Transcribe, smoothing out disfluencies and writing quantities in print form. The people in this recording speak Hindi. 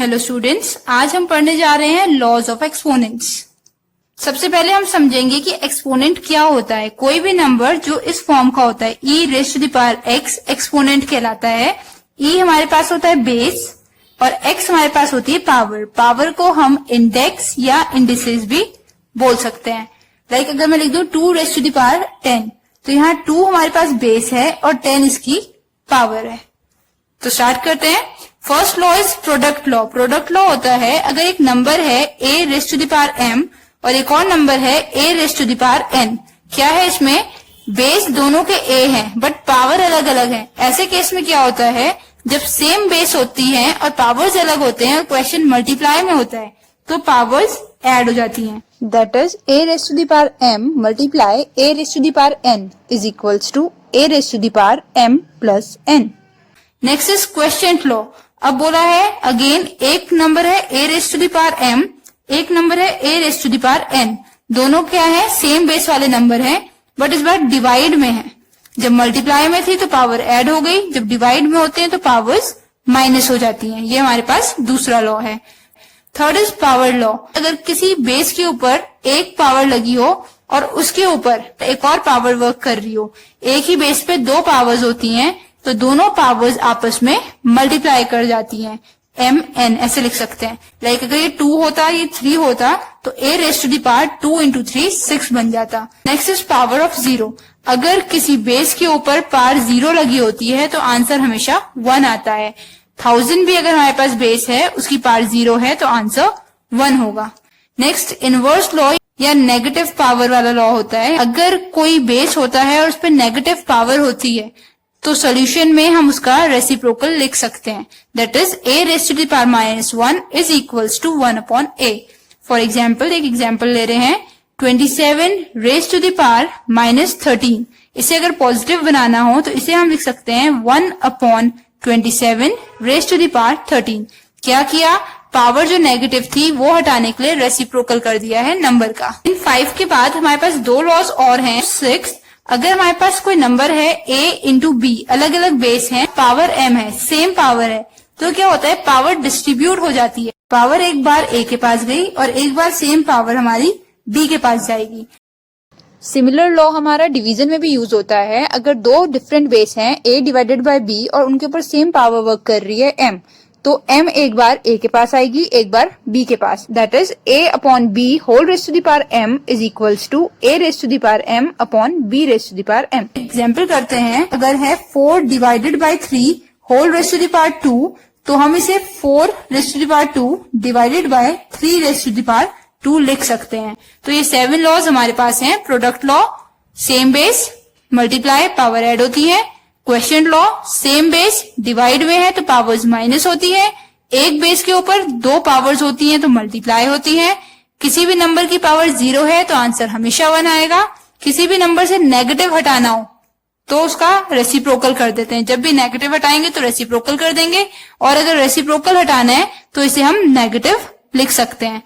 हेलो स्टूडेंट्स, आज हम पढ़ने जा रहे हैं लॉज ऑफ एक्सपोनेंट्स। सबसे पहले हम समझेंगे कि एक्सपोनेंट क्या होता है। कोई भी नंबर जो इस फॉर्म का होता है e raise to the power x exponent कहलाता है। e हमारे पास होता है बेस और x हमारे पास होती है पावर। पावर को हम इंडेक्स या इंडिसेस भी बोल सकते हैं। लाइक अगर मैं लिख दूं 2 रेज़ टू द पावर 10, तो यहाँ 2 हमारे पास बेस है और 10 इसकी पावर है। तो स्टार्ट करते हैं। First law is product law. Product law होता है अगर एक नंबर है a raise to the power m और एक और नंबर है a raise to the power n। क्या है इसमें, बेस दोनों के a हैं बट पावर अलग अलग है। ऐसे केस में क्या होता है, जब सेम बेस होती है और पावर्स अलग होते हैं और क्वेश्चन मल्टीप्लाई में होता है तो पावर्स ऐड हो जाती हैं। That is a raise to the power m multiply a raise to the power n is equals to a raise to the power m plus n। Next is quotient law. अब बोला है अगेन एक नंबर है a raise to the power m, एक नंबर है a raise to the power n। दोनों क्या है, सेम बेस वाले नंबर हैं बट इस बार डिवाइड में है। जब मल्टीप्लाई में थी तो पावर ऐड हो गई, जब डिवाइड में होते हैं तो पावर्स माइनस हो जाती हैं। ये हमारे पास दूसरा लॉ है। Third is power law. अगर किसी बेस के ऊपर एक पावर लगी हो और उसके ऊपर एक और पावर वर्क कर रही हो, एक ही बेस पे 2 पावर्स होती हैं तो दोनों पावर्स आपस में मल्टीप्लाई कर जाती हैं। m n ऐसे लिख सकते हैं। लाइक अगर ये 2 होता, ये 3 होता तो a raise to the power 2 into 3 6 बन जाता। Next is power of 0। अगर किसी बेस के ऊपर पावर 0 लगी होती है तो आंसर हमेशा 1 आता है। 1000 भी अगर हमारे पास बेस है, उसकी पावर 0 है तो आंसर 1 होगा। नेक्स्ट इनवर्स लॉ या नेगेटिव पावर वाला लॉ होता है। अगर कोई बेस होता है और उस पर नेगेटिव पावर होती है तो सॉल्यूशन में हम उसका रेसिप्रोकल लिख सकते हैं। That is a raise to the power -1 is equals to 1 upon a। For example, एक एग्जाम्पल ले रहे हैं 27 रेज़ टू द पावर -13। इसे अगर पॉजिटिव बनाना हो तो इसे हम लिख सकते हैं 1 upon 27 raise to the power 13। क्या किया, पावर जो नेगेटिव थी वो हटाने के लिए रेसिप्रोकल कर दिया है नंबर का। इन 5 के बाद हमारे पास 2 लॉज और हैं। 6, अगर हमारे पास कोई नंबर है a इंटू b, अलग अलग बेस है, पावर m है, सेम पावर है, तो क्या होता है, पावर डिस्ट्रीब्यूट हो जाती है। पावर एक बार a के पास गई और एक बार सेम पावर हमारी b के पास जाएगी। सिमिलर लॉ हमारा डिवीजन में भी यूज होता है। अगर 2 डिफरेंट बेस हैं a डिवाइडेड बाय b और उनके ऊपर सेम पावर वर्क कर रही है m, तो m एक बार a के पास आएगी, एक बार b के पास। That is a upon b whole raise to the power m is equals to a raise to the power m upon b raise to the power m। Example करते हैं। अगर है 4 divided by 3 whole raise to the power 2, तो हम इसे 4 raise to the power 2 divided by 3 raise to the power 2 लिख सकते हैं। तो ये 7 लॉज हमारे पास हैं। Product law, same base multiply power add होती है। Quotient law, same base divide में है तो पावर्स माइनस होती है। एक बेस के ऊपर 2 पावर्स होती हैं तो मल्टीप्लाई होती है। किसी भी नंबर की पावर 0 है तो आंसर हमेशा 1 आएगा। किसी भी नंबर से नेगेटिव हटाना हो तो उसका रेसिप्रोकल कर देते हैं। जब भी नेगेटिव हटाएंगे तो रेसिप्रोकल कर देंगे और अगर रेसिप्रोकल हटाना है तो इसे हम नेगेटिव लिख सकते हैं।